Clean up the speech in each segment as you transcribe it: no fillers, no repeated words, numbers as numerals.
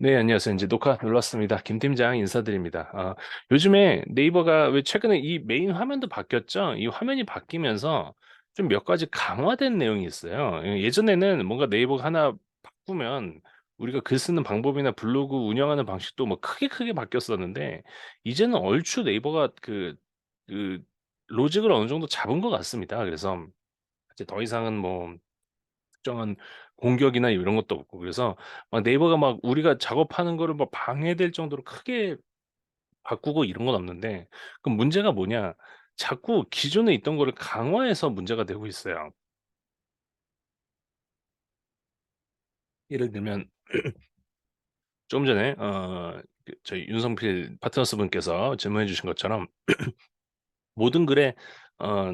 네, 안녕하세요. 이제 녹화 눌렀습니다. 김 팀장 인사드립니다. 요즘에 네이버가 왜 최근에 이 메인 화면도 바뀌었죠? 이 화면이 바뀌면서 좀 몇 가지 강화된 내용이 있어요. 예전에는 뭔가 네이버가 하나 바꾸면 우리가 글 쓰는 방법이나 블로그 운영하는 방식도 뭐 크게 바뀌었었는데, 이제는 얼추 네이버가 그 로직을 어느 정도 잡은 것 같습니다. 그래서 이제 더 이상은 뭐 특정한 공격이나 이런 것도 없고, 그래서 막 네이버가 막 우리가 작업하는 거를 막 방해될 정도로 크게 바꾸고 이런 건 없는데, 그럼 문제가 뭐냐? 자꾸 기존에 있던 거를 강화해서 문제가 되고 있어요. 예를 들면 조금 전에 저희 윤성필 파트너스 분께서 질문해 주신 것처럼 모든 글에 어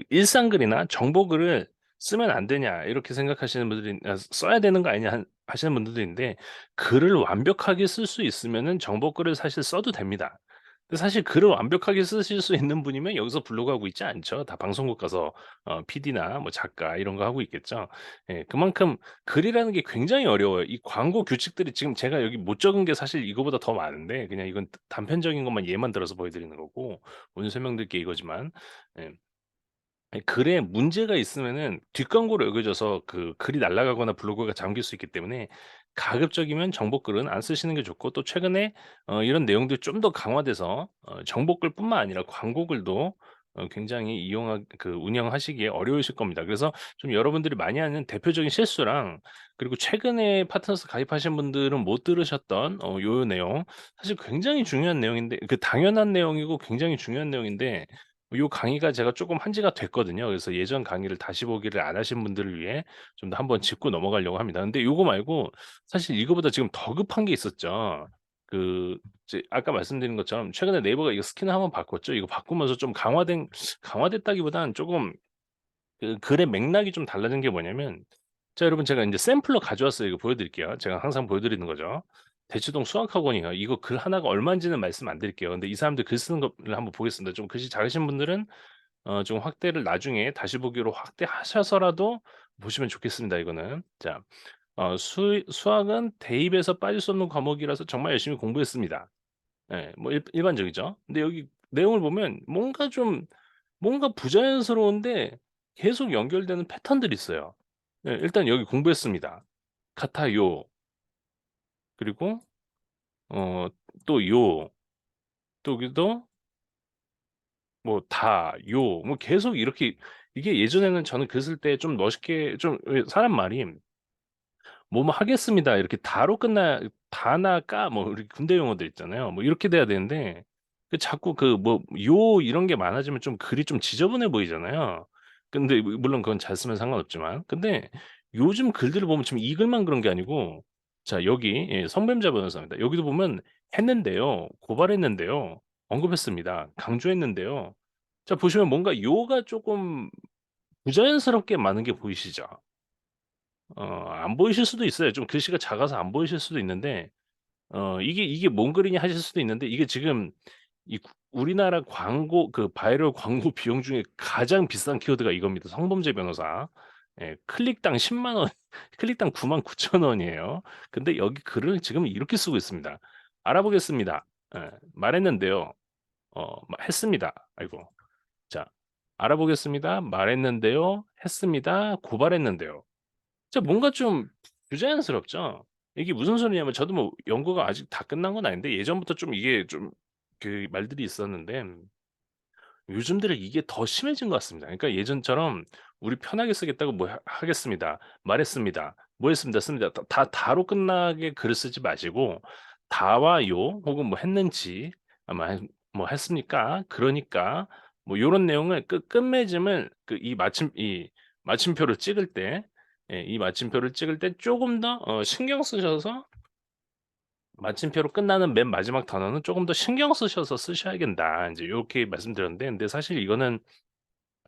"일상 글이나 정보 글을 쓰면 안 되냐." 이렇게 생각하시는 분들이 "써야 되는 거 아니냐." 하시는 분들도 있는데, 글을 완벽하게 쓸 수 있으면은 정보 글을 사실 써도 됩니다. 근데 사실 글을 완벽하게 쓰실 수 있는 분이면 여기서 블로그하고 있지 않죠. 다 방송국 가서 PD나 뭐 작가 이런 거 하고 있겠죠. 예, 그만큼 글이라는 게 굉장히 어려워요. 이 광고 규칙들이 지금 제가 여기 못 적은 게 사실 이거보다 더 많은데, 그냥 이건 단편적인 것만 예만 들어서 보여 드리는 거고, 오늘 설명드릴 게 이거지만, 예. 글에 문제가 있으면은 뒷광고로 여겨져서 그 글이 날아가거나 블로그가 잠길 수 있기 때문에, 가급적이면 정보글은 안 쓰시는 게 좋고, 또 최근에 이런 내용들이 좀 더 강화돼서 정보글뿐만 아니라 광고글도 굉장히 운영하시기에 어려우실 겁니다. 그래서 좀 여러분들이 많이 하는 대표적인 실수랑, 그리고 최근에 파트너스 가입하신 분들은 못 들으셨던 요 내용, 사실 굉장히 중요한 내용인데, 당연한 내용이고 굉장히 중요한 내용인데, 요 강의가 제가 쪼금 한 지가 됐거든요. 그래서 예전 강의를 다시 보기를 안 하신 분들을 위해 좀 더 한번 짚고 넘어가려고 합니다. 근데 요거 말고 사실 이거보다 지금 더 급한 게 있었죠. 그 이제 아까 말씀드린 것처럼 최근에 네이버가 이거 스킨을 한번 바꿨죠. 이거 바꾸면서 좀 강화됐다기보다는 쪼금 글의 맥락이 좀 달라진 게 뭐냐면, 자 여러분, 제가 인제 샘플로 가져왔어요. 이거 보여 드릴게요. 제가 항상 보여 드리는 거죠. 대치동 수학학원이요. 이거 글 하나가 얼마인지는 말씀 안 드릴게요. 근데 이 사람들 글 쓰는 거를 한번 보겠습니다. 좀 글씨 작으신 분들은 좀 확대를 나중에 다시 보기로 확대하셔서라도 보시면 좋겠습니다, 이거는. 자, 수학은 대입에서 빠질 수 없는 과목이라서 정말 열심히 공부했습니다. 예. 뭐 일반적이죠. 근데 여기 내용을 보면 뭔가 부자연스러운데 계속 연결되는 패턴들이 있어요. 예, 일단 여기 공부했습니다. 같아요. 그리고 어 또 요, 또 여기도 뭐 다, 요, 뭐 계속 이렇게. 이게 예전에는 저는 글 쓸 때 좀 멋있게, 좀 왜 사람 말이 "뭐뭐 하겠습니다." 이렇게 다로 다나 까, 뭐 우리 군대 용어들 있잖아요. 뭐 이렇게 돼야 되는데, 자꾸 뭐 요 이런 게 많아지면 좀 글이 좀 지저분해 보이잖아요. 근데 물론 그건 잘 쓰면 상관없지만. 근데 요즘 글들을 보면 지금 이 글만 그런 게 아니고, 자 여기 성범죄 변호사입니다. 여기도 보면 "했는데요. 고발했는데요. 언급했습니다. 강조했는데요." 자 보시면 뭔가 요가 쪼끔 부자연스럽게 많은 게 보이시죠? 안 보이실 수도 있어요. 좀 글씨가 작아서 안 보이실 수도 있는데, 이게 뭔 글이냐 하실 수도 있는데, 이게 지금 우리나라 광고, 바이럴 광고 비용 중에 가장 비싼 키워드가 이겁니다. 성범죄 변호사. 예, 클릭당 10만 원, 클릭당 99,000원이에요. 근데 여기 글을 지금 이렇게 쓰고 있습니다. "알아보겠습니다. 예, 말했는데요. 했습니다." 아이고. 자, "알아보겠습니다. 말했는데요. 했습니다. 고발했는데요." 뭔가 좀 부자연스럽죠. 이게 무슨 소리냐면, 저도 뭐 연구가 아직 다 끝난 건 아닌데 예전부터 좀 이게 좀 말들이 있었는데, 요즘 들에 이게 더 심해진 것 같습니다. 그러니까 예전처럼 우리 편하게 쓰겠다고 뭐 하겠습니다. 말했습니다. 뭐 했습니다. 씁니다. 다로 끝나게 글을 쓰지 마시고, 다와 요 혹은 뭐 했는지, 아마 뭐 했습니까? 그러니까 뭐 요런 내용을 끝맺음을 이 마침표를 찍을 때, 이 마침표를 찍을 때 쪼금 더 신경 쓰셔서, 마침표로 끝나는 맨 마지막 단어는 쪼금 더 신경 쓰셔서 쓰셔야된다, 인제 요렇게 말씀드렸는데, 근데 사실 이거는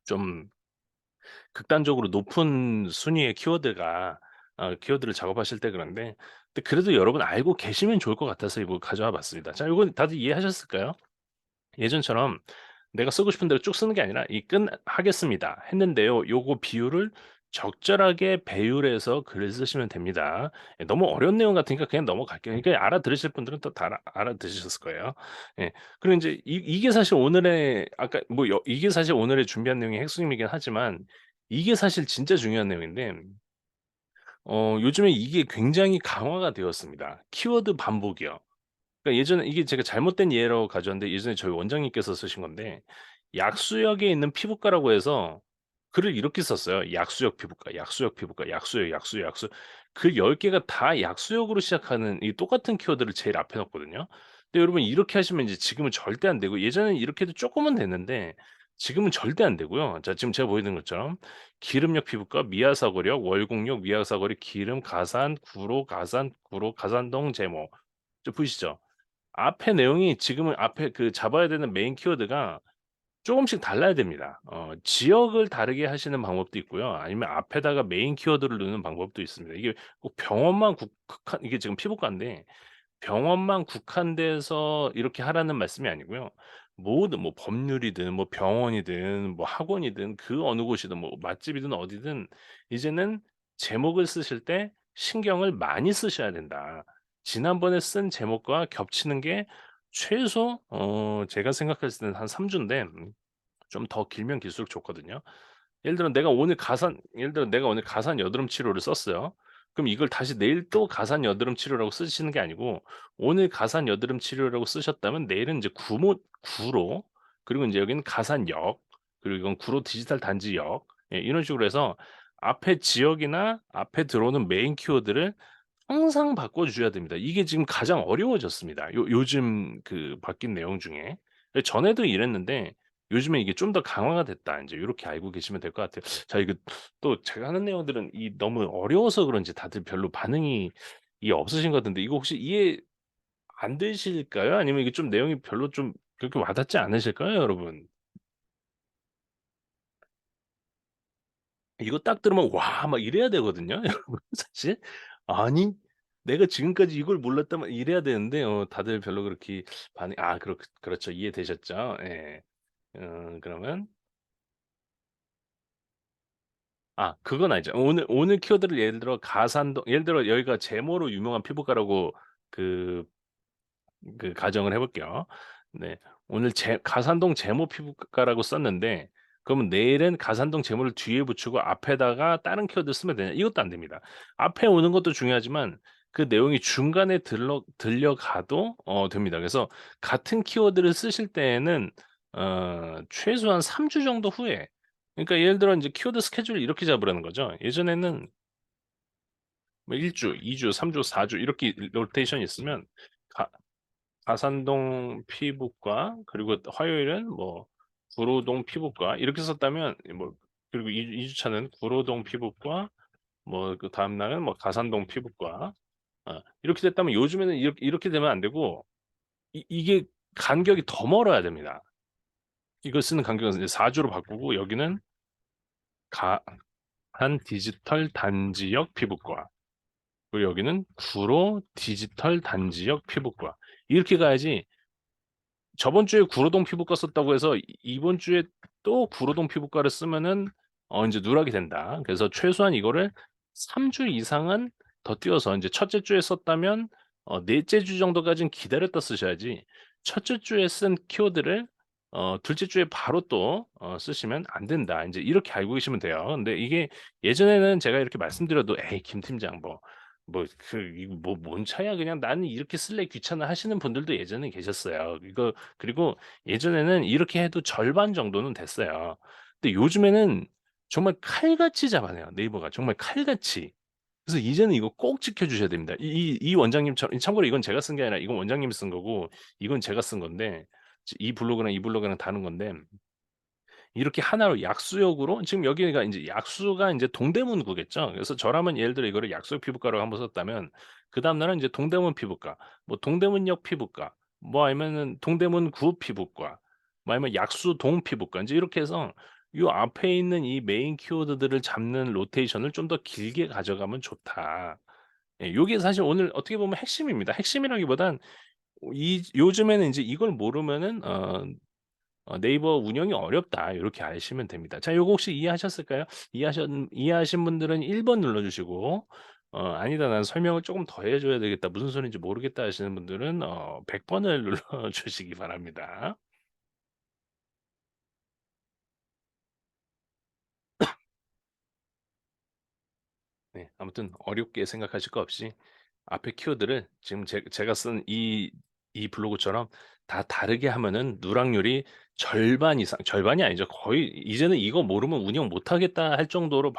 좀 극단적으로 높은 순위의 키워드를 작업하실 때 그런데, 근데 그래도 여러분 알고 계시면 좋을 것 같아서 이거 가져와 봤습니다. 자, 요건 다들 이해하셨을까요? 예전처럼 내가 쓰고 싶은 대로 쭉 쓰는 게 아니라 이 "하겠습니다. 했는데요." 요거 비율을 적절하게 배율해서 글을 쓰시면 됩니다. 예 너무 어려운 내용 같으니까 그냥 넘어갈게요. 그러니까 알아들으실 분들은 또 다 알아들으셨을 거예요. 예. 그리고 인제 이게 사실 오늘의 아까 뭐 이게 사실 오늘의 준비한 내용의 핵심이긴 하지만 이게 사실 진짜 중요한 내용인데 요즘에 이게 굉장히 강화가 되었습니다. 키워드 반복이요. 그러니까 예전에 이게 제가 잘못된 예로 가져왔는데 예전에 저희 원장님께서 쓰신 건데 약수역에 있는 피부과라고 해서 글을 이렇게 썼어요. 약수역 피부과, 약수역 피부과, 약수역, 약수역, 약수 글 10 개가 다 약수역으로 시작하는 이 똑같은 키워드를 제일 앞에 넣었거든요. 근데 여러분 이렇게 하시면 이제 지금은 절대 안 되고 예전에는 이렇게 해도 쪼끔은 됐는데 지금은 절대 안 되고요. 자 지금 제가 보여드린 것처럼 기름역 피부과, 미야사거리역, 월곡역, 미야사거리, 기름, 가산, 구로, 가산, 구로, 가산동, 제모. 저 보이시죠? 앞에 내용이 지금은 앞에 그 잡아야 되는 메인 키워드가 쪼금씩 달라야 됩니다. 지역을 다르게 하시는 방법도 있고요. 아니면 앞에다가 메인 키워드를 넣는 방법도 있습니다. 이게 꼭 병원만 국한 이게 지금 피부과인데 병원만 국한돼서 이렇게 하라는 말씀이 아니고요. 모든 뭐 법률이든 뭐 병원이든 뭐 학원이든 그 어느 곳이든 뭐 맛집이든 어디든 이제는 제목을 쓰실 때 신경을 많이 쓰셔야 된다. 지난번에 쓴 제목과 겹치는 게 최소 제가 생각했을 때는 한 3 주인데 좀 더 길면 길수록 좋거든요. 예를 들어 내가 오늘 가산 여드름 치료를 썼어요. 그럼 이걸 다시 내일 또 가산 여드름 치료라고 쓰시는 게 아니고 오늘 가산 여드름 치료라고 쓰셨다면 내일은 인제 구로 그리고 인제 여기는 가산역 그리고 이건 구로 디지털 단지역 이런 식으로 해서 앞에 지역이나 앞에 들어오는 메인 키워드를 항상 바꿔 주셔야 됩니다. 이게 지금 가장 어려워졌습니다. 요즘 그 바뀐 내용 중에. 전에도 이랬는데 요즘에 이게 좀 더 강화가 됐다. 인제 요렇게 알고 계시면 될 것 같아요. 자 이거 또 제가 하는 내용들은 너무 어려워서 그런지 다들 별로 반응이 없으신 것 같은데 이거 혹시 이해 안 되실까요? 아니면 이게 좀 내용이 별로 좀 그렇게 와 닿지 않으실까요, 여러분? 이거 딱 들으면 '와.' 막 이래야 되거든요, 여러분 사실. 아니 내가 지금까지 이걸 몰랐다면 이래야 되는데 다들 별로 그렇게 반응 그렇죠. 이해되셨죠? 예. 그러면 그건 아니죠. 오늘 키워드를 예를 들어 가산동 예를 들어 여기가 제모로 유명한 피부과라고 그 가정을 해 볼게요. 네. 오늘 제 가산동 제모 피부과라고 썼는데 그러면 내일은 가산동 제모를 뒤에 붙이고 앞에다가 다른 키워드 쓰면 되냐? 이것도 안 됩니다. 앞에 오는 것도 중요하지만 그 내용이 중간에 들려가도 됩니다. 그래서 같은 키워드를 쓰실 때에는 최소한 3주 정도 후에 그러니까 예를 들어 인제 키워드 스케줄을 이렇게 잡으라는 거죠. 예전에는 뭐 1 주, 2 주, 3 주, 4주 이렇게 로테이션이 있으면 가 가산동 피부과 그리고 화요일은 뭐 구로동 피부과 이렇게 썼다면 뭐 그리고 2 주차는 구로동 피부과 뭐 그다음 날은 뭐 가산동 피부과 이렇게 됐다면 요즘에는 이렇게 되면 안 되고 이게 간격이 더 멀어야 됩니다. 이걸 쓰는 간격은 이제 4 주로 바꾸고 여기는 가한 디지털 단지역 피부과 그리고 여기는 구로 디지털 단지역 피부과 이렇게 가야지 저번 주에 구로동 피부과 썼다고 해서 이번 주에 또 구로동 피부과를 쓰면은 인제 누락이 된다. 그래서 최소한 이거를 3주 이상은 더 띄워서 인제 첫째 주에 썼다면 넷째 주 정도까지는 기다렸다 쓰셔야지 첫째 주에 쓴 키워드를 둘째 주에 바로 또 쓰시면 안 된다. 인제 이렇게 알고 계시면 돼요. 근데 이게 예전에는 제가 이렇게 말씀드려도 "에이 김 팀장 이거 뭐 뭔 차이야. 그냥 나는 이렇게 쓸래 귀찮아." 하시는 분들도 예전에 계셨어요. 그리고 예전에는 이렇게 해도 절반 정도는 됐어요. 근데 요즘에는 정말 칼같이 잡아내요, 네이버가. 정말 칼같이. 그래서 이제는 이거 꼭 지켜 주셔야 됩니다. 이 원장님처럼 참고로 이건 제가 쓴 게 아니라 이건 원장님이 쓴 거고 이건 제가 쓴 건데 이 블로그랑 이 블로그랑 다른 건데 이렇게 하나로 약수역으로 지금 여기가 인제 약수가 인제 동대문구겠죠. 그래서 저라면 예를 들어 이거를 약수역 피부과라고 한번 썼다면 그다음 날은 인제 동대문 피부과, 뭐 동대문역 피부과, 뭐 아니면은 동대문구 피부과, 뭐 아니면 약수동 피부과 인제 이렇게 해서 요 앞에 있는 이 메인 키워드들을 잡는 로테이션을 좀 더 길게 가져가면 좋다. 예 요게 사실 오늘 어떻게 보면 핵심입니다. 핵심이라기보단 요즘에는 인제 이걸 모르면은 네이버 운영이 어렵다. 요렇게 아시면 됩니다. 자 요거 혹시 이해하셨을까요? 이해하신 분들은 1번 눌러 주시고, '아니다. 난 설명을 쪼금 더 해 줘야 되겠다. 무슨 소리인지 모르겠다.' 하시는 분들은 100 번을 눌러 주시기 바랍니다. 네. 아무튼 어렵게 생각하실 거 없이 앞에 키워드를 지금 제가 쓴 이 블로그처럼 다 다르게 하면은 누락률이 절반 이상, 절반이 아니죠. 거의 이제는 이거 모르면 운영 못 하겠다 할 정도로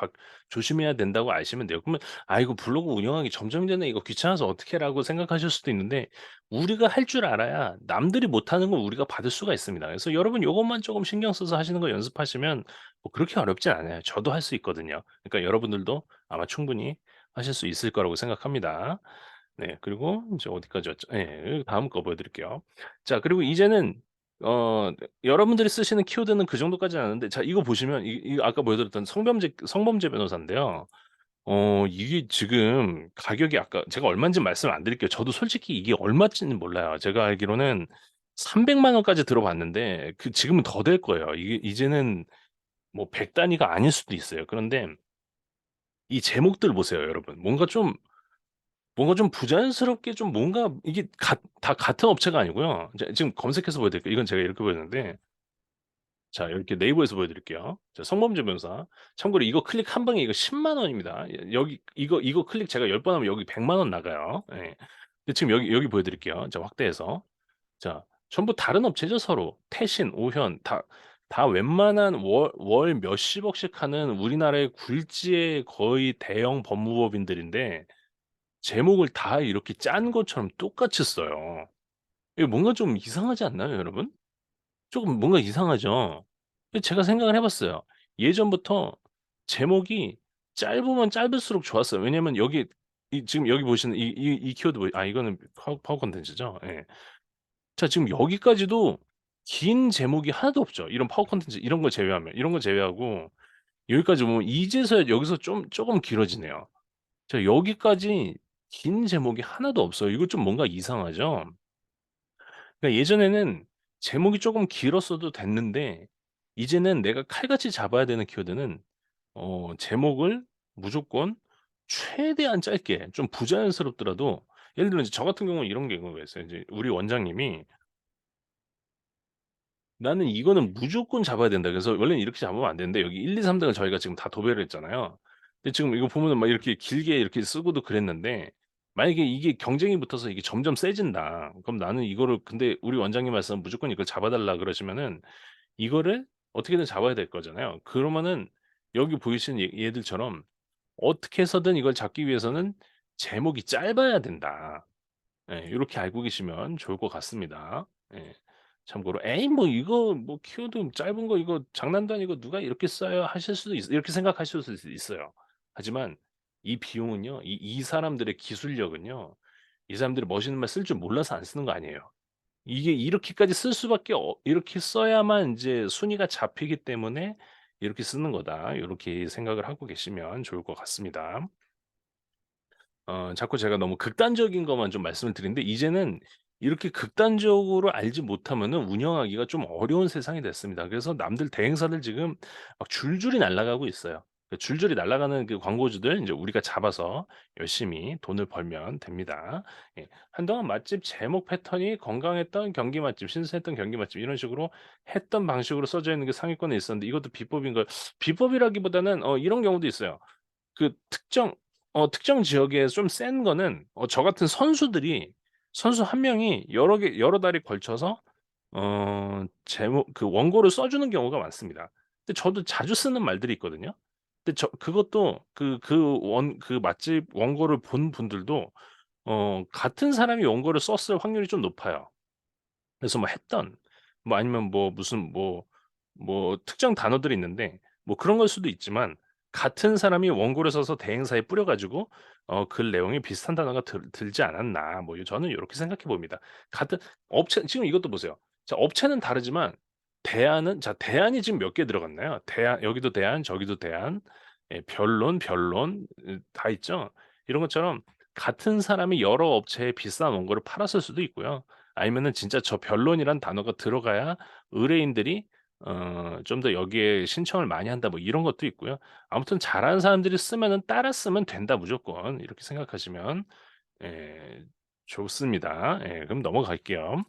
조심해야 된다고 아시면 돼요. 그러면 '아 이거 블로그 운영하기 점점 전에 이거 귀찮아서 어떡해.'라고 생각하실 수도 있는데, 우리가 할 줄 알아야 남들이 못하는 걸 우리가 받을 수가 있습니다. 그래서 여러분 요것만 쪼금 신경 써서 하시는 거 연습하시면 뭐 그렇게 어렵진 않아요. 저도 할 수 있거든요. 그러니까 여러분들도 아마 충분히 하실 수 있을 거라고 생각합니다. 네. 그리고 이제 어디까지였죠? 예. 다음 거 보여 드릴게요. 자 그리고 이제는 여러분들이 쓰시는 키워드는 그 정도까지는 아는데, 자 이거 보시면 이 아까 보여 드렸던 성범죄 변호사인데요. 이게 지금 가격이 아까 제가 얼마인지 말씀을 안 드릴게요. 저도 솔직히 이게 얼마인지는 몰라요. 제가 알기로는 300만 원까지 들어봤는데 그 지금은 더 될 거예요. 이게 이제는 뭐 100 단위가 아닐 수도 있어요. 그런데 이 제목들 보세요 여러분. 뭔가 좀 부자연스럽게 좀 뭔가 이게 다 같은 업체가 아니고요. 지금 검색해서 보여 드릴게요. 이건 제가 이렇게 보였는데, 자 이렇게 네이버에서 보여 드릴게요. 자 성범죄 변호사. 참고로 이거 클릭 한 방에 이거 10만 원입니다. 여기 이거 클릭 제가 10번 하면 여기 1 0 0원 나가요. 예. 근데 지금 여기 보여 드릴게요. 자 확대해서. 자 전부 다른 업체죠 서로. 태신, 오현 다 웬만한 월 몇십억씩 하는 우리나라의 굴지의 거의 대형 법무법인들인데 제목을 다 이렇게 짠 것처럼 똑같이 써요. 이거 뭔가 좀 이상하지 않나요 여러분? 쪼금 뭔가 이상하죠? 제가 생각을 해 봤어요. 예전부터 제목이 짧으면 짧을수록 좋았어요. 왜냐면 여기 지금 여기 보시는 이 키워드 이거는 파워 콘텐츠죠? 예. 자 지금 여기까지도 긴 제목이 하나도 없죠. 이런 파워 콘텐츠 이런 걸 제외하면. 이런 거 제외하고 여기까지 보면 이제서야 여기서 쪼금 길어지네요. 자 여기까지 긴 제목이 하나도 없어요. 이거 좀 뭔가 이상하죠? 그러니까 예전에는 제목이 쪼금 길었어도 됐는데, 이제는 내가 칼같이 잡아야 되는 키워드는 제목을 무조건 최대한 짧게 좀 부자연스럽더라도, 예를 들어 이제 저 같은 경우는 이런 경우가 있어요. 이제 우리 원장님이 "나는 이거는 무조건 잡아야 된다." 그래서 원래는 이렇게 잡으면 안 되는데 여기 1, 2, 3 등을 저희가 지금 다 도배를 했잖아요. 근데 지금 이거 보면은 막 이렇게 길게 이렇게 쓰고도 그랬는데, 만약에 이게 경쟁이 붙어서 이게 점점 세진다. 그럼 나는 이거를, 근데 우리 원장님 말씀은 무조건 이걸 잡아 달라 그러시면은 이거를 어떻게든 잡아야 될 거잖아요. 그러면은 여기 보이시는 얘들처럼 어떻게 해서든 이걸 잡기 위해서는 제목이 짧아야 된다. 예. 요렇게 알고 계시면 좋을 것 같습니다. 예. 참고로 '에이 뭐 이거 뭐 키워드 짧은 거 이거 장난도 아니고 누가 이렇게 써요?' 하실 수도 이렇게 생각하실 수도 있어요. 하지만 이 비용은요. 이 사람들의 기술력은요. 이 사람들이 멋있는 말 쓸 줄 몰라서 안 쓰는 거 아니에요. 이게 이렇게까지 쓸 수밖에 이렇게 써야만 인제 순위가 잡히기 때문에 이렇게 쓰는 거다. 요렇게 생각을 하고 계시면 좋을 것 같습니다. 자꾸 제가 너무 극단적인 것만 좀 말씀을 드리는데, 이제는 이렇게 극단적으로 알지 못하면은 운영하기가 좀 어려운 세상이 됐습니다. 그래서 남들 대행사들 지금 막 줄줄이 날아가고 있어요. 그 줄줄이 날아가는 그 광고주들 인제 우리가 잡아서 열심히 돈을 벌면 됩니다. 예. 한동안 맛집 제목 패턴이 건강했던 경기 맛집, 신선했던 경기 맛집 이런 식으로 했던 방식으로 써져 있는 게 상위권에 있었는데, 이것도 비법인 걸, 비법이라기보다는 이런 경우도 있어요. 그 특정 지역에 좀 센 거는 저 같은 선수 한 명이 여러 달에 걸쳐서 제목 그 원고를 써 주는 경우가 많습니다. 근데 저도 자주 쓰는 말들이 있거든요. 근데 그것도 그 맛집 원고를 본 분들도 같은 사람이 원고를 썼을 확률이 좀 높아요. 그래서 뭐 했던, 뭐 아니면 뭐 무슨 뭐 특정 단어들이 있는데 뭐 그런 걸 수도 있지만, 같은 사람이 원고를 써서 대행사에 뿌려 가지고 글 내용이 비슷한 단어가 들지 않았나, 뭐 저는 요렇게 생각해 봅니다. 같은 업체 지금 이것도 보세요. 자 업체는 다르지만 대안이 지금 몇 개 들어갔나요? 여기도 대안, 저기도 대안, 예 변론 다 있죠. 이런 것처럼 같은 사람이 여러 업체에 비싼 원고를 팔았을 수도 있고요. 아니면은 진짜 저 변론이란 단어가 들어가야 의뢰인들이 좀 더 여기에 신청을 많이 한다 뭐 이런 것도 있고요. 아무튼 잘하는 사람들이 쓰면은 따라 쓰면 된다 무조건. 이렇게 생각하시면 예 좋습니다. 예 그럼 넘어갈게요.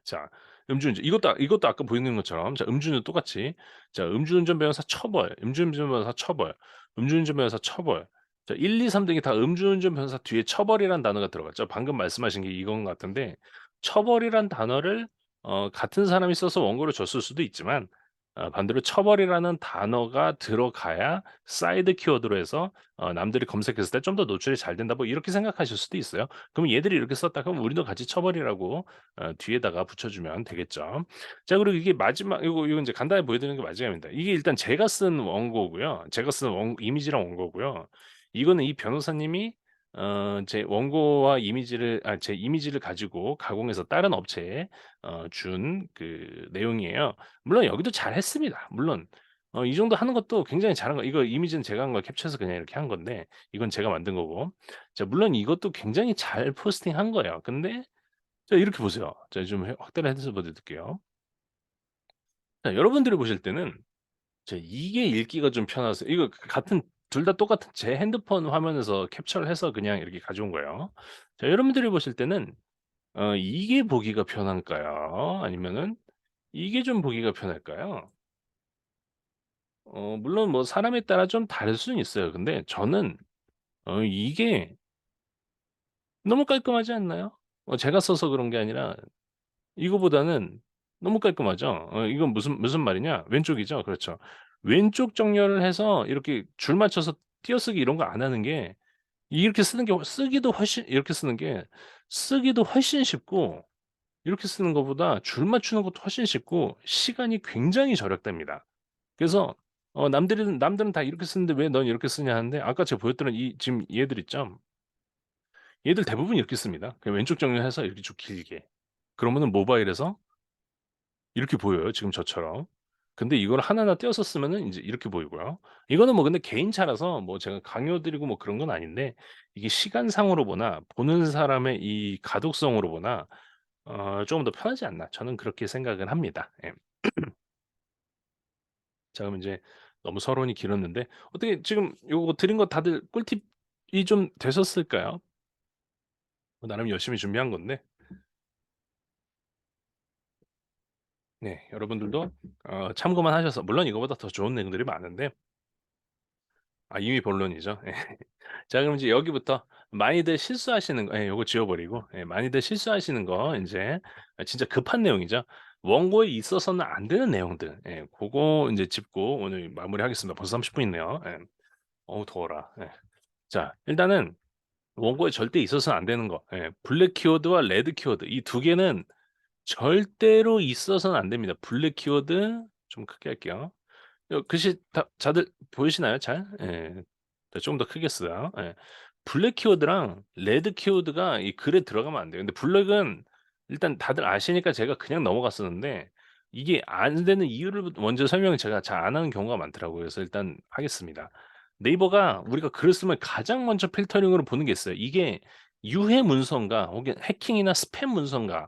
자 음주운전 이것도 아까 보여드린 것처럼 자 음주운전 똑같이 자 음주운전 변호사 처벌, 음주운전 변호사 처벌, 음주운전 변호사 처벌. 자 1, 2, 3 등이 다 음주운전 변호사 뒤에 처벌이란 단어가 들어갔죠. 방금 말씀하신 게 이건 것 같은데 처벌이란 단어를 같은 사람이 써서 원고를 줬을 수도 있지만 반대로 처벌이라는 단어가 들어가야 사이드 키워드로 해서 남들이 검색했을 때 좀 더 노출이 잘 된다 뭐 이렇게 생각하실 수도 있어요. 그럼 얘들이 이렇게 썼다 그럼 우리도 같이 처벌이라고 뒤에다가 붙여주면 되겠죠. 자 그리고 이게 마지막 이거 인제 간단히 보여드리는 게 마지막입니다. 이게 일단 제가 쓴 원고고요. 제가 쓴 원 이미지랑 원고고요. 이거는 이 변호사님이 제 원고와 이미지를 제 이미지를 가지고 가공해서 다른 업체에 준 그 내용이에요. 물론 여기도 잘했습니다. 물론 이 정도 하는 것도 굉장히 잘한 거 이거 이미지는 제가 한 거 캡처해서 그냥 이렇게 한 건데 이건 제가 만든 거고. 자 물론 이것도 굉장히 잘 포스팅한 거예요. 근데 자 이렇게 보세요. 자 좀 확대를 해서 보여드릴게요. 자 여러분들이 보실 때는 자 이게 읽기가 좀 편하세요. 이거 같은 둘 다 똑같은 제 핸드폰 화면에서 캡처를 해서 그냥 이렇게 가져온 거예요. 자 여러분들이 보실 때는 이게 보기가 편할까요? 아니면은 이게 좀 보기가 편할까요? 물론 뭐 사람에 따라 좀 다를 수는 있어요. 근데 저는 이게 너무 깔끔하지 않나요? 제가 써서 그런 게 아니라 이거보다는 너무 깔끔하죠. 이건 무슨 말이냐? 왼쪽이죠. 그렇죠. 왼쪽 정렬을 해서 이렇게 줄 맞춰서 띄어쓰기 이런 거 안 하는 게 이렇게 쓰는 게 쓰기도 훨씬 이렇게 쓰는 게 쓰기도 훨씬 쉽고 이렇게 쓰는 것보다 줄 맞추는 것도 훨씬 쉽고 시간이 굉장히 절약됩니다. 그래서 남들은 다 이렇게 쓰는데 "왜 넌 이렇게 쓰냐." 하는데 아까 제가 보여드린 이 지금 얘들 있죠? 얘들 대부분 이렇게 씁니다. 그냥 왼쪽 정렬해서 이렇게 쭉 길게. 그러면은 모바일에서 이렇게 보여요 지금 저처럼. 근데 이걸 하나하나 떼어서 쓰면은 인제 이렇게 보이고요. 이거는 뭐 근데 개인차라서 뭐 제가 강요 드리고 뭐 그런 건 아닌데 이게 시간상으로 보나 보는 사람의 이 가독성으로 보나 조금 더 편하지 않나 저는 그렇게 생각을 합니다. 예. 자 그럼 인제 너무 서론이 길었는데 어떻게 지금 요거 드린 거 다들 꿀팁이 좀 되셨을까요? 뭐 나름 열심히 준비한 건데 네 여러분들도 참고만 하셔서 물론 이거보다 더 좋은 내용들이 많은데 이미 본론이죠. 예. 자 그럼 이제 여기부터 많이들 실수하시는 거 요거 지워 버리고 많이들 실수하시는 거 인제 진짜 급한 내용이죠. 원고에 있어서는 안 되는 내용들 고거 인제 짚고 오늘 마무리하겠습니다. 벌써 30분 있네요. 예. 어우 더워라. 예. 자 일단은 원고에 절대 있어서는 안 되는 거 블랙 키워드와 레드 키워드 이 두 개는 절대로 있어서는 안 됩니다. 블랙 키워드 좀 크게 할게요. 글씨 다 다들 보이시나요 잘? 예. 자 좀 더 크게 써요. 예. 블랙 키워드랑 레드 키워드가 이 글에 들어가면 안 돼요. 근데 블랙은 일단 다들 아시니까 제가 그냥 넘어갔었는데 이게 안 되는 이유를 먼저 설명을 제가 잘 안 하는 경우가 많더라고요. 그래서 일단 하겠습니다. 네이버가 우리가 글을 쓰면 가장 먼저 필터링으로 보는 게 있어요. 이게 유해 문서인가 혹은 해킹이나 스팸 문서인가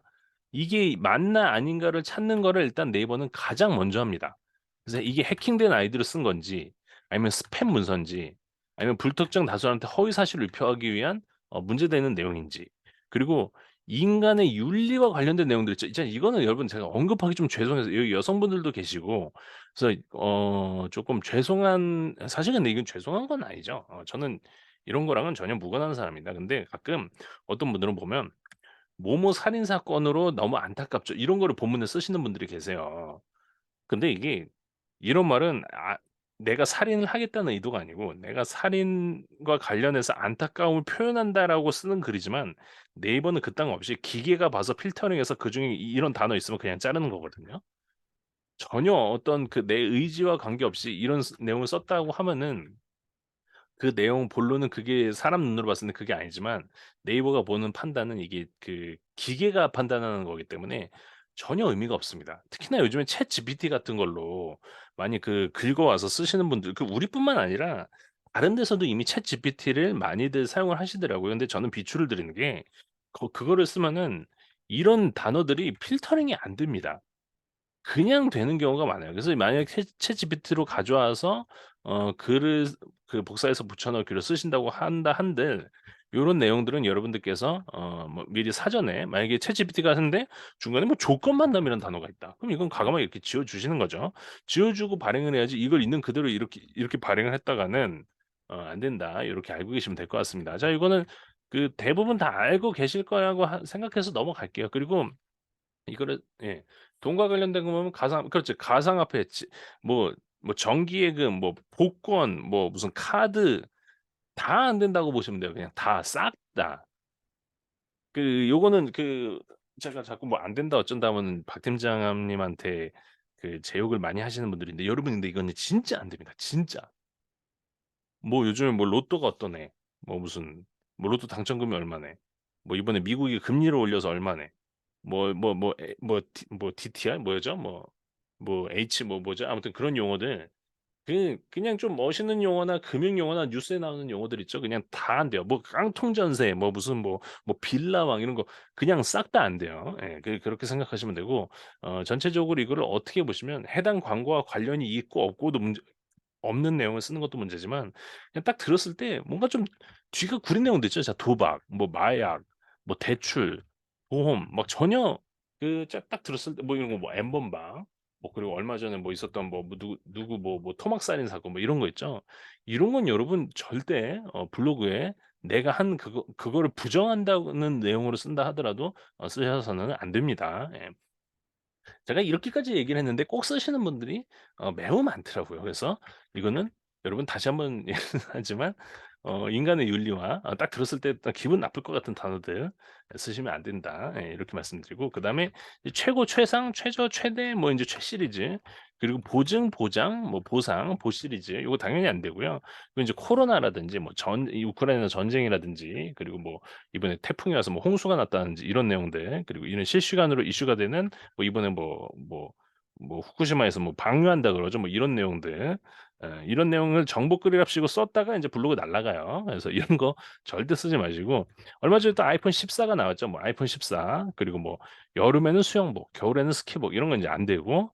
이게 맞나 아닌가를 찾는 거를 일단 네이버는 가장 먼저 합니다. 그래서 이게 해킹된 아이디로 쓴 건지 아니면 스팸 문서인지 아니면 불특정 다수한테 허위 사실을 유포하기 위한 문제되는 내용인지 그리고 인간의 윤리와 관련된 내용들 있죠. 이제 이거는 여러분 제가 언급하기 좀 죄송해서 여기 여성분들도 계시고 그래서 쪼끔 죄송한 사실 근데 이건 죄송한 건 아니죠. 저는 이런 거랑은 전혀 무관한 사람입니다. 근데 가끔 어떤 분들은 보면 "모모 살인 사건으로 너무 안타깝죠." 이런 거를 본문에 쓰시는 분들이 계세요. 근데 이게 이런 말은 내가 살인을 하겠다는 의도가 아니고 '내가 살인과 관련해서 안타까움을 표현한다.'라고 쓰는 글이지만 네이버는 그딴 거 없이 기계가 봐서 필터링해서 그중에 이런 단어 있으면 그냥 자르는 거거든요. 전혀 어떤 그 내 의지와 관계없이 이런 내용을 썼다고 하면은 그 내용 본론은 그게 사람 눈으로 봤을 때 그게 아니지만 네이버가 보는 판단은 이게 그 기계가 판단하는 거기 때문에 전혀 의미가 없습니다. 특히나 요즘에 챗GPT 같은 걸로 많이 긁어 와서 쓰시는 분들 우리뿐만 아니라 다른 데서도 이미 챗GPT를 많이들 사용을 하시더라고요. 근데 저는 비추를 드리는 게 그거를 쓰면은 이런 단어들이 필터링이 안 됩니다. 그냥 되는 경우가 많아요. 그래서 만약에 챗GPT로 가져와서 글을 복사해서 붙여 넣기로 쓰신다고 한다 한들 요런 내용들은 여러분들께서 뭐 미리 사전에 만약에 챗GPT가 하는데 중간에 뭐 "조건 만남이라는 단어가 있다." 그럼 이건 과감하게 이렇게 지워 주시는 거죠. 지워 주고 발행을 해야지 이걸 있는 그대로 이렇게 발행을 했다가는 안 된다. 요렇게 알고 계시면 될 것 같습니다. 자 이거는 대부분 다 알고 계실 거라고 생각해서 넘어갈게요. 그리고 이거를 예. 돈과 관련된 거 보면 그렇지. 가상화폐 정기예금 복권 무슨 카드 다 안 된다고 보시면 돼요. 그냥 다 싹 다. 요거는 제가 자꾸 뭐 "안 된다. 어쩐다." 하면은 박 팀장님한테 제 욕을 많이 하시는 분들인데 여러분 근데 이거는 진짜 안 됩니다. 진짜. 요즘에 로또가 어떠네. 무슨 로또 당첨금이 얼마네. 이번에 미국이 금리를 올려서 얼마네. DTR 뭐였죠? H 뭐죠? 아무튼 그런 용어들 그냥 좀 멋있는 용어나 금융 용어나 뉴스에 나오는 용어들 있죠. 그냥 다 안 돼요. 깡통 전세 무슨 빌라왕 이런 거 그냥 싹 다 안 돼요. 예. 그렇게 생각하시면 되고 전체적으로 이거를 어떻게 보시면 해당 광고와 관련이 있고 없고도 없는 내용을 쓰는 것도 문제지만 그냥 딱 들었을 때 뭔가 좀 뒤가 구린 내용도 있죠. 자 도박, 마약, 대출, 보험 막 전혀 딱 들었을 때 이런 거 엠번방 그리고 얼마 전에 있었던 누구 토막 살인 사건 이런 거 있죠. 이런 건 여러분 절대 블로그에 내가 한 그거를 부정한다는 내용으로 쓴다 하더라도 쓰셔서는 안 됩니다. 예. 제가 이렇게까지 얘기를 했는데 꼭 쓰시는 분들이 매우 많더라고요. 그래서 이거는 여러분 다시 한번 하지만 인간의 윤리와 딱 들었을 때 딱 기분 나쁠 것 같은 단어들 쓰시면 안 된다. 예 이렇게 말씀드리고 그다음에 이 최고, 최상, 최저, 최대 인제 최 시리즈 그리고 보증, 보장, 보상, 보 시리즈 요거 당연히 안 되고요. 그리고 인제 코로나라든지 이 우크라이나 전쟁이라든지 그리고 이번에 태풍이 와서 홍수가 났다든지 이런 내용들 그리고 이런 실시간으로 이슈가 되는 이번에 후쿠시마에서 방류한다 그러죠. 이런 내용들. 이런 내용을 정보 끌이랍시고 썼다가 인제 블로그 날아가요. 그래서 이런 거 절대 쓰지 마시고 얼마 전에 또 아이폰 14가 나왔죠. 아이폰 14 그리고 여름에는 수영복, 겨울에는 스키복 이런 건 이제 안 되고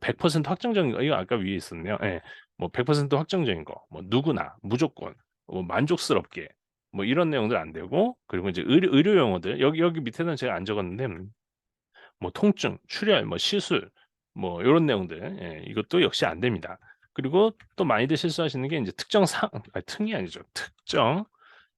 100% 확정적인 거 이거 아까 위에 있었네요. 예. 100% 확정적인 거 누구나 무조건 만족스럽게 이런 내용들 안 되고 그리고 이제 의료 용어들 여기 밑에는 제가 안 적었는데 통증, 출혈, 시술 요런 내용들 이것도 역시 안 됩니다. 그리고 또 많이들 실수하시는 게 인제 특정 상 아니 특이 아니죠.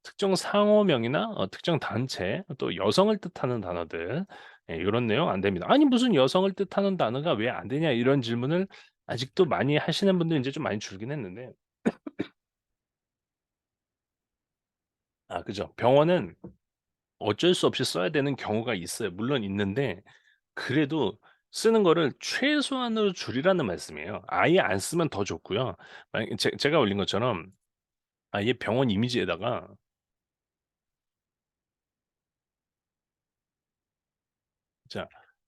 특정 상호명이나 특정 단체 또 여성을 뜻하는 단어들 요런 내용 안 됩니다. "아니 무슨 여성을 뜻하는 단어가 왜 안 되냐?" 이런 질문을 아직도 많이 하시는 분들이 인제 좀 많이 줄긴 했는데 그죠. 병원은 어쩔 수 없이 써야 되는 경우가 있어요. 물론 있는데 그래도 쓰는 거를 최소한으로 줄이라는 말씀이에요. 아예 안 쓰면 더 좋고요. 만약에 제가 올린 것처럼 아예 병원 이미지에다가 자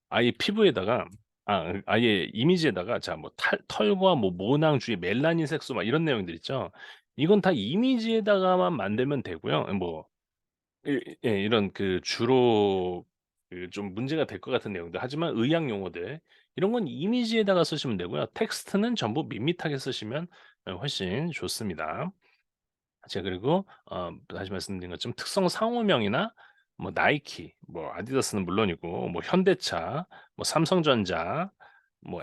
아예 피부에다가 아예 이미지에다가 자 탈 털과 모낭 주위 멜라닌 색소 이런 내용들 있죠. 이건 다 이미지에다가만 만들면 되고요. 이런 주로 좀 문제가 될 것 같은 내용들 하지만 의학 용어들 이런 건 이미지에다가 쓰시면 되고요. 텍스트는 전부 밋밋하게 쓰시면 훨씬 좋습니다. 제가 그리고 다시 말씀드린 것처럼 특성 상호명이나 나이키, 아디다스는 물론이고 현대차, 삼성전자,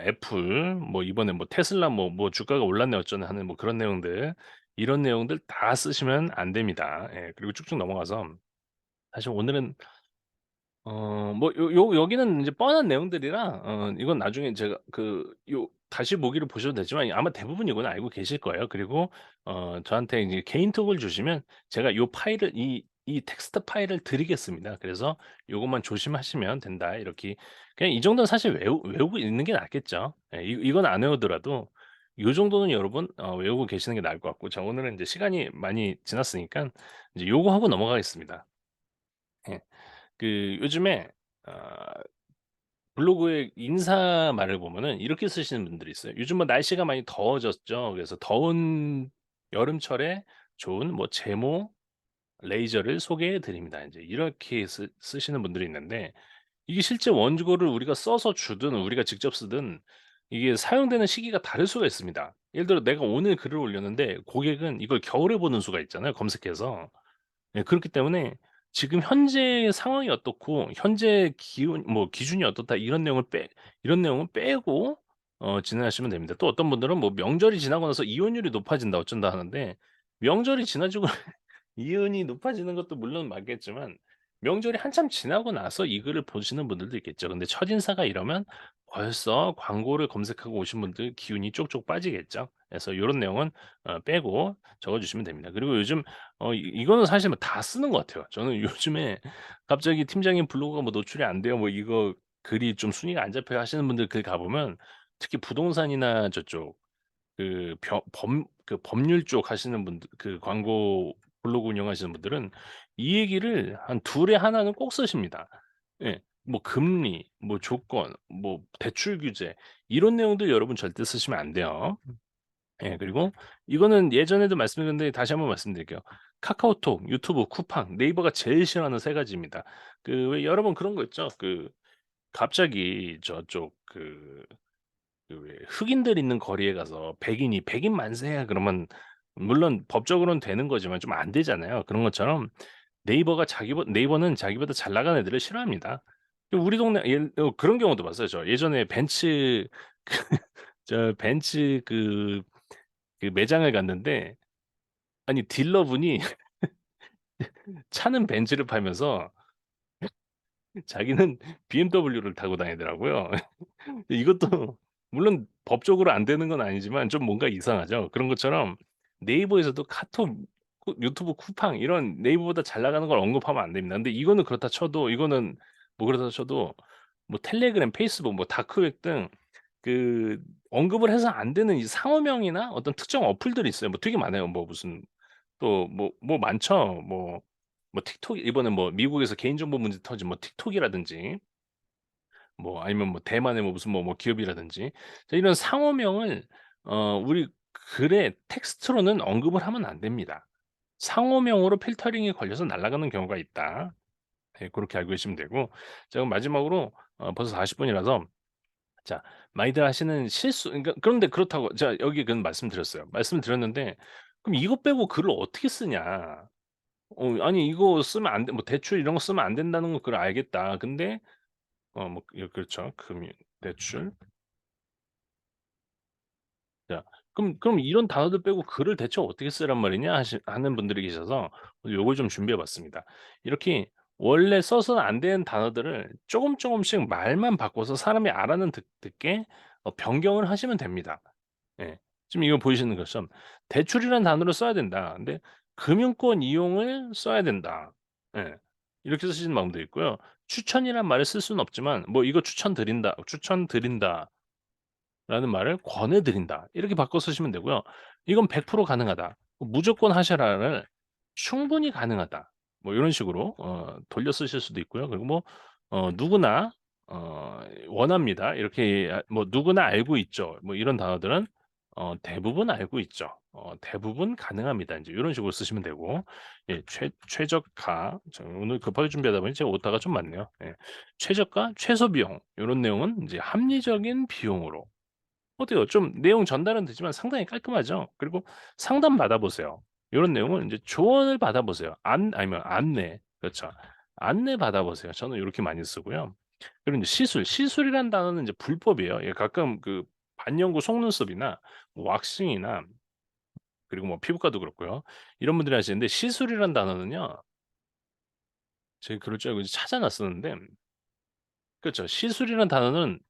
애플, 이번에 테슬라 주가가 올랐네 어쩌네 하는 그런 내용들 이런 내용들 다 쓰시면 안 됩니다. 예. 그리고 쭉쭉 넘어가서 사실 오늘은 여기는 이제 뻔한 내용들이라 이건 나중에 제가 다시 보기를 보셔도 되지만 아마 대부분 이거는 알고 계실 거예요. 그리고 저한테 이제 개인톡을 주시면 제가 요 파일을 이 텍스트 파일을 드리겠습니다. 그래서 "요것만 조심하시면 된다." 이렇게 그냥 이 정도는 사실 외우고 있는 게 낫겠죠. 예. 이건 안 외우더라도 요 정도는 여러분 외우고 계시는 게 나을 것 같고 자 오늘은 이제 시간이 많이 지났으니깐 이제 요거 하고 넘어가겠습니다. 예. 요즘에 아 블로그에 인사말을 보면은 이렇게 쓰시는 분들이 있어요. 요즘 날씨가 많이 더워졌죠. 그래서 더운 여름철에 좋은 제모 레이저를 소개해 드립니다. 인제 이렇게 쓰시는 분들이 있는데 이게 실제 원고를 우리가 써서 주든 우리가 직접 쓰든 이게 사용되는 시기가 다를 수가 있습니다. 예를 들어 내가 오늘 글을 올렸는데 고객은 이걸 겨울에 보는 수가 있잖아요, 검색해서. 예, 그렇기 때문에 지금 현재 상황이 어떻고 현재 기온 뭐 기준이 어떻다 이런 내용은 빼고 진행하시면 됩니다. 또 어떤 분들은 뭐 명절이 지나고 나서 이혼율이 높아진다 어쩐다 하는데 명절이 지나지고 이윤이 높아지는 것도 물론 맞겠지만 명절이 한참 지나고 나서 이 글을 보시는 분들도 있겠죠. 근데 첫인사가 이러면 벌써 광고를 검색하고 오신 분들 기운이 쪽쪽 빠지겠죠. 그래서 요런 내용은 빼고 적어 주시면 됩니다. 그리고 요즘 이거는 사실 뭐 다 쓰는 것 같아요. 저는 요즘에 갑자기 "팀장님 블로그가 뭐 노출이 안 돼요." 뭐 이거 글이 좀 순위가 안 잡혀요 하시는 분들 글 가 보면 특히 부동산이나 저쪽 그 벼 법 그 법률 쪽 하시는 분들 그 광고 블로그 운영하시는 분들은 이 얘기를 한 둘에 하나는 꼭 쓰십니다. 예. 뭐 금리, 뭐 조건, 뭐 대출 규제 이런 내용들 여러분 절대 쓰시면 안 돼요. 예. 그리고 이거는 예전에도 말씀드렸는데 다시 한번 말씀드릴게요. 카카오톡, 유튜브, 쿠팡, 네이버가 제일 싫어하는 세 가지입니다. 그 왜 여러 번 그런 거 있죠. 그 갑자기 저쪽 그 왜 흑인들 있는 거리에 가서 백인이 "백인 만세." 그러면 물론 법적으로는 되는 거지만 좀 안 되잖아요. 그런 것처럼 네이버는 자기보다 잘 나가는 애들을 싫어합니다. 그 우리 동네 그런 경우도 봤어요 저. 예전에 벤츠 벤츠 그 매장을 갔는데 아니 딜러분이 차는 벤츠를 팔면서 자기는 BMW를 타고 다니더라고요. 이것도 물론 법적으로 안 되는 건 아니지만 좀 뭔가 이상하죠. 그런 것처럼 네이버에서도 카톡, 유튜브 쿠팡 이런 네이버보다 잘 나가는 걸 언급하면 안 됩니다. 근데 이거는 그렇다 쳐도 이거는 뭐 그렇다 쳐도 뭐 텔레그램, 페이스북, 뭐 다크웹 등 그 언급을 해서 안 되는 이 상호명이나 어떤 특정 어플들이 있어요. 뭐 되게 많아요. 뭐 무슨 또 많죠. 뭐 틱톡 이번에 뭐 미국에서 개인정보 문제 터진 뭐 틱톡이라든지 뭐 아니면 뭐 대만의 뭐 무슨 기업이라든지 자 이런 상호명을 우리 글에 텍스트로는 언급을 하면 안 됩니다. 상호명으로 필터링이 걸려서 날아가는 경우가 있다. 예 고렇게 알고 계시면 되고 자 그럼 마지막으로 벌써 40 분이라서 자 많이들 하시는 실수 그러니까 그런데 그렇다고 제가 여기 그 말씀드렸어요. 말씀드렸는데 "그럼 이거 빼고 글을 어떻게 쓰냐?" 아니 이거 쓰면 안 돼 뭐 대출 이런 거 쓰면 안 된다는 거 그걸 알겠다. 근데 그렇죠. 금융, 대출. 자 그럼 "이런 단어들 빼고 글을 대체 어떻게 쓰란 말이냐?" 하는 분들이 계셔서 요걸 좀 준비해 봤습니다. 이렇게 원래 써서는 안 되는 단어들을 쪼금씩 말만 바꿔서 사람이 알아는 듣게 변경을 하시면 됩니다. 예. 지금 이거 보이시는 것처럼 대출이라는 단어를 써야 된다. 근데 금융권 이용을 써야 된다. 예. 이렇게 쓰시는 방법도 있고요. 추천이란 말을 쓸 수는 없지만 뭐 "이거 추천드린다." 라는 말을 권해 드린다. 이렇게 바꿔 쓰시면 되고요. 이건 100% 가능하다. 무조건 하셔라를 충분히 가능하다. 뭐 요런 식으로 돌려 쓰실 수도 있고요. 그리고 뭐 누구나 원합니다. 이렇게 뭐 누구나 알고 있죠. 뭐 이런 단어들은 대부분 알고 있죠. 대부분 가능합니다. 인제 요런 식으로 쓰시면 되고 예 최저가 저 오늘 급하게 준비하다 보니 제가 오타가 좀 많네요. 예. 최저가, 최소 비용 요런 내용은 인제 합리적인 비용으로 어때요? 좀 내용 전달은 되지만 상당히 깔끔하죠? 그리고 상담 받아 보세요. 요런 내용은 인제 조언을 받아 보세요. 아니면 안내. 그렇죠. 안내 받아 보세요. 저는 요렇게 많이 쓰고요. 그리고 인제 시술이란 단어는 인제 불법이에요. 예 가끔 그 반영구 속눈썹이나 뭐 왁싱이나 그리고 뭐 피부과도 그렇고요. 이런 분들이 하시는데 시술이란 단어는요. 제가 그럴 줄 알고 이제 찾아 놨었는데 그렇죠. 시술이라는 단어는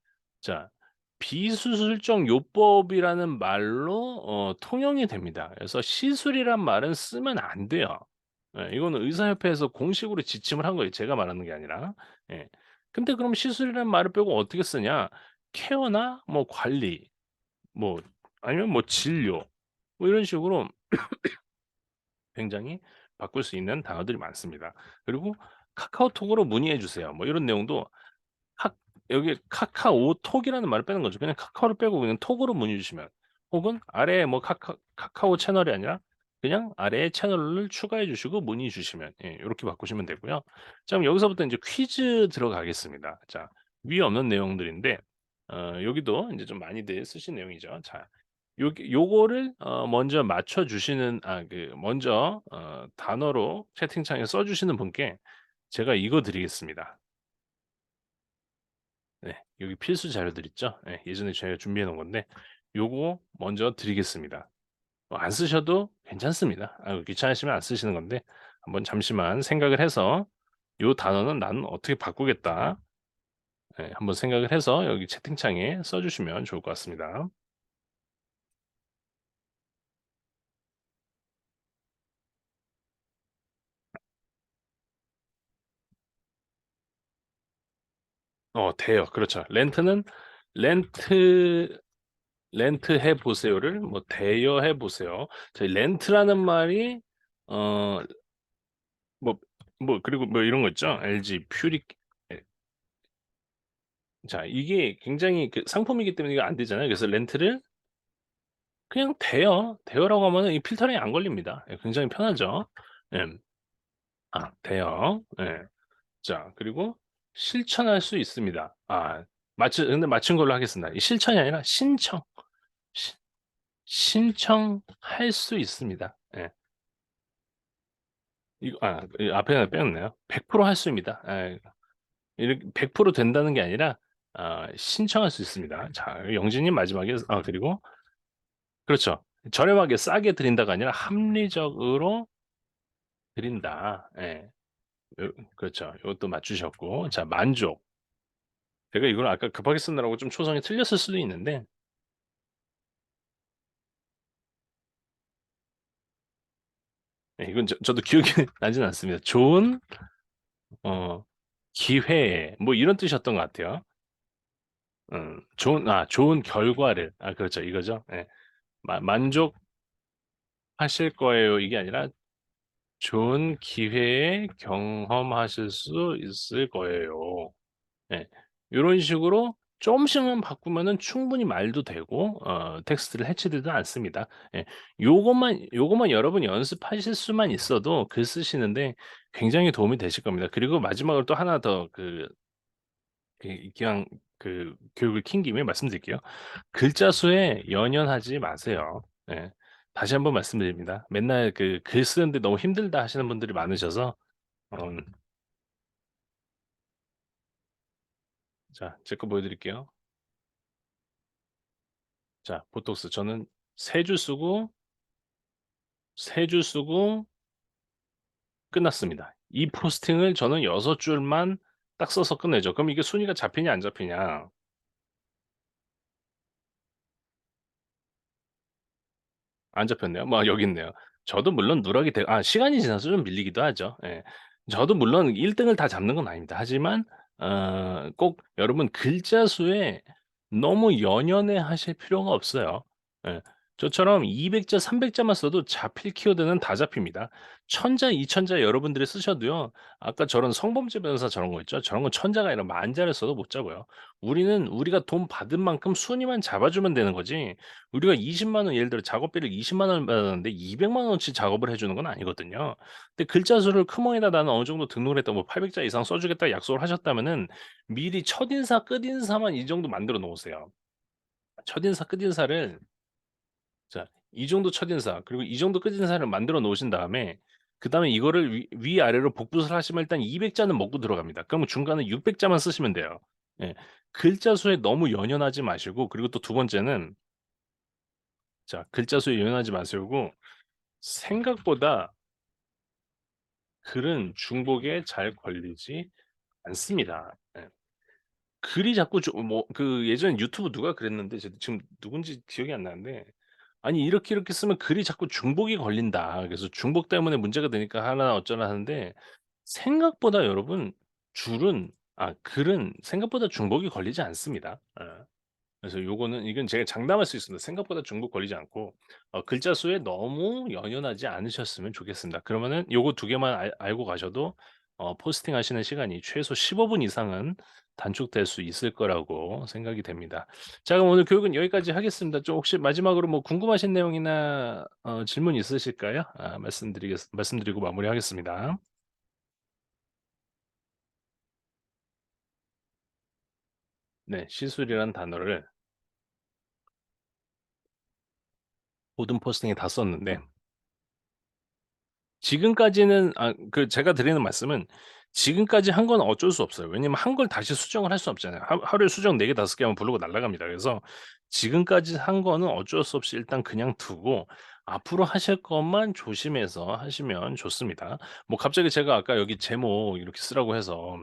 자 비수술적 요법이라는 말로 통용이 됩니다. 그래서 시술이란 말은 쓰면 안 돼요. 예 이거는 의사협회에서 공식으로 지침을 한 거예요. 제가 말하는 게 아니라. 예. 근데 그럼 시술이라는 말을 빼고 어떻게 쓰냐? 케어나 뭐 관리 뭐 아니면 뭐 진료 뭐 이런 식으로 굉장히 바꿀 수 있는 단어들이 많습니다. 그리고 카카오톡으로 문의해 주세요. 뭐 이런 내용도 카 여기 카카오톡이라는 말을 빼는 거죠. 그냥 카카오를 빼고 그냥 톡으로 문의 주시면 혹은 아래에 뭐 카카오 채널이 아니라 그냥 아래에 채널을 추가해 주시고 문의 주시면 요렇게 바꾸시면 되고요. 자 그럼 여기서부터 인제 퀴즈 들어가겠습니다. 자 위에 없는 내용들인데 여기도 인제 좀 많이들 쓰신 내용이죠. 자 요거를 먼저 맞춰 주시는 먼저 단어로 채팅창에 써 주시는 분께 제가 이거 드리겠습니다. 네. 여기 필수 자료들 있죠? 예. 예전에 저희가 준비해 놓은 건데 요거 먼저 드리겠습니다. 안 쓰셔도 괜찮습니다. 귀찮으시면 안 쓰시는 건데 한번 잠시만 생각을 해서 '요 단어는 나는 어떻게 바꾸겠다.' 한번 생각을 해서 여기 채팅창에 써 주시면 좋을 것 같습니다. 돼요. 그렇죠. 렌트는 렌트 렌트해 보세요를 뭐 대여해 보세요. 저희 렌트라는 말이 어 뭐 그리고 뭐 이런 거 있죠. LG 퓨리 예. 자 이게 굉장히 그 상품이기 때문에 이게 안 되잖아요. 그래서 렌트를 그냥 대여라고 하면은 이 필터링이 안 걸립니다. 굉장히 편하죠. 예. 대여. 예. 자 그리고 실천할 수 있습니다. 근데 맞춘 걸로 하겠습니다. 이 실천이 아니라 신청. 신 신청할 수 있습니다. 예. 이거 이 앞에 하나 빼놨네요. 100%할 수입니다. 이렇게 100% 된다는 게 아니라 신청할 수 있습니다. 자 영진 님 마지막에 그리고 그렇죠. 저렴하게 싸게 드린다가 아니라 합리적으로 드린다. 예. 그렇죠. 요것도 맞추셨고 자 만족. 제가 이걸 아까 급하게 쓰느라고 좀 초성이 틀렸을 수도 있는데 이건 저도 기억이 나진 않습니다. 좋은 어 기회에 뭐 이런 뜻이었던 것 같아요. 좋은 결과를 그렇죠. 이거죠. 예. 만족하실 거예요 이게 아니라 좋은 기회에 경험하실 수 있을 거예요. 예. 요런 식으로 좀씩만 바꾸면은 충분히 말도 되고 텍스트를 해치지도 않습니다. 예. 요것만 여러분이 연습하실 수만 있어도 글 쓰시는데 굉장히 도움이 되실 겁니다. 그리고 마지막으로 또 하나 더 기왕 교육을 킨 김에 말씀드릴게요. 글자 수에 연연하지 마세요. 예. 다시 한번 말씀드립니다. 맨날 글 쓰는데 너무 힘들다 하시는 분들이 많으셔서 어 자 제 거 보여 드릴게요. 자 보톡스 저는 3줄 쓰고 3줄 쓰고 끝났습니다. 이 포스팅을 저는 6 줄만 딱 써서 끝내죠. 그럼 이게 순위가 잡히냐 안 잡히냐. 안 잡혔네요. 여기 있네요. 저도 물론 누락이 시간이 지나서 좀 밀리기도 하죠. 예. 저도 물론 1 등을 다 잡는 건 아닙니다. 하지만 꼭 여러분 글자 수에 너무 연연해 하실 필요가 없어요. 예. 저처럼 200 자 300 자만 써도 잡힐 키워드는 다 잡힙니다. 1000 자 2000자 여러분들이 쓰셔도요. 아까 저런 성범죄 변호사 저런 거 있죠. 저런 건 1000 자가 아니라 10,000 자를 써도 못 잡아요. 우리가 돈 받은 만큼 순위만 잡아 주면 되는 거지 우리가 20만 원 예를 들어 작업비를 20만 원 받았는데 200만 원어치 작업을 해 주는 건 아니거든요. 근데 글자 수를 크멍에다 나는 어느 정도 등록을 했다 800자 이상 써 주겠다 약속을 하셨다면은 미리 첫인사 끝인사만 이 정도 만들어 놓으세요. 첫인사 끝인사를 이 정도 첫인사 그리고 이 정도 끝인사를 만들어 놓으신 다음에 그다음에 이거를 위아래로 복붙을 하시면 일단 200 자는 먹고 들어갑니다. 그러면 중간에 600 자만 쓰시면 돼요. 예. 글자 수에 너무 연연하지 마시고 그리고 또 두 번째는 글자 수에 연연하지 마시고 생각보다 글은 중복에 잘 걸리지 않습니다. 예. 글이 자꾸 예전에 유튜브 누가 그랬는데 지금 누군지 기억이 안 나는데 "아니 이렇게 쓰면 글이 자꾸 중복이 걸린다. 그래서 중복 때문에 문제가 되니까 하나 어쩌나." 하는데 생각보다 여러분 글은 생각보다 중복이 걸리지 않습니다. 그래서 이건 제가 장담할 수 있습니다. 생각보다 중복 걸리지 않고 글자 수에 너무 연연하지 않으셨으면 좋겠습니다. 그러면은 요거 두 개만 알고 가셔도 포스팅하시는 시간이 최소 15분 이상은 단축될 수 있을 거라고 생각이 됩니다. 자, 그럼 오늘 교육은 여기까지 하겠습니다. 좀 혹시 마지막으로 뭐 궁금하신 내용이나 질문 있으실까요? 말씀드리고 마무리하겠습니다. 네. 시술이란 단어를 모든 포스팅에 다 썼는데 지금까지는 제가 드리는 말씀은 지금까지 한 건 어쩔 수 없어요. 왜냐면 한 걸 다시 수정을 할 수 없잖아요. 하루에 수정 4개 5개 하면 부르고 날아갑니다. 그래서 지금까지 한 거는 어쩔 수 없이 일단 그냥 두고 앞으로 하실 것만 조심해서 하시면 좋습니다. 뭐 갑자기 제가 아까 여기 제목 이렇게 쓰라고 해서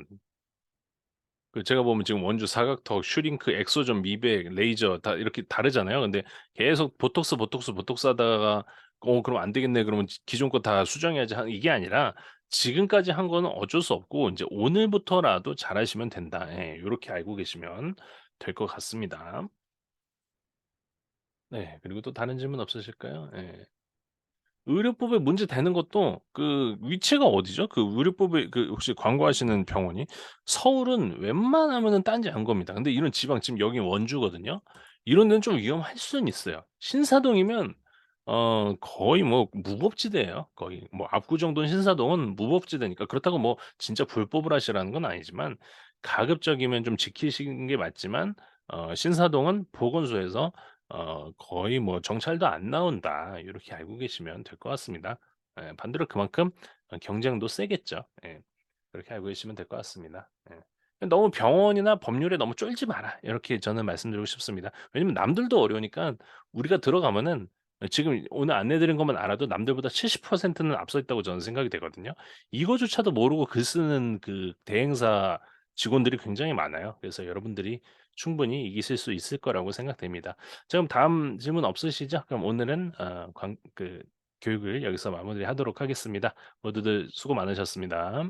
제가 보면 지금 원주 사각턱, 슈링크, 엑소전, 미백, 레이저 다 이렇게 다르잖아요. 근데 계속 보톡스, 보톡스, 보톡스 하다가 그럼 안 되겠네. 그러면 기존 거 다 수정해야지." 이게 아니라 지금까지 한 거는 어쩔 수 없고 인제 '오늘부터라도 잘하시면 된다.' 예 요렇게 알고 계시면 될 것 같습니다. 네. 그리고 또 다른 질문 없으실까요? 예. 의료법에 문제 되는 것도 위치가 어디죠? 의료법에 혹시 광고하시는 병원이 서울은 웬만하면은 딴지 안 겁니다. 근데 이런 지방 지금 여기 원주거든요. 이런 데는 좀 위험할 수는 있어요. 신사동이면 거의 뭐 무법지대예요. 거의 뭐 압구정동 신사동은 무법지대니까 그렇다고 뭐 진짜 불법을 하시라는 건 아니지만 가급적이면 좀 지키시는 게 맞지만 신사동은 보건소에서 거의 뭐 "정찰도 안 나온다." 이렇게 알고 계시면 될 것 같습니다. 예 반대로 그만큼 경쟁도 세겠죠. 예. 그렇게 알고 계시면 될 것 같습니다. 예. "너무 병원이나 법률에 너무 쫄지 마라." 이렇게 저는 말씀드리고 싶습니다. 왜냐면 남들도 어려우니까 우리가 들어가면은 지금 오늘 안내 드린 것만 알아도 남들보다 70%는 앞서 있다고 저는 생각이 되거든요. 이거조차도 모르고 글 쓰는 대행사 직원들이 굉장히 많아요. 그래서 여러분들이 충분히 이기실 수 있을 거라고 생각됩니다. 자, 그럼 다음 질문 없으시죠? 그럼 오늘은 교육을 여기서 마무리하도록 하겠습니다. 모두들 수고 많으셨습니다.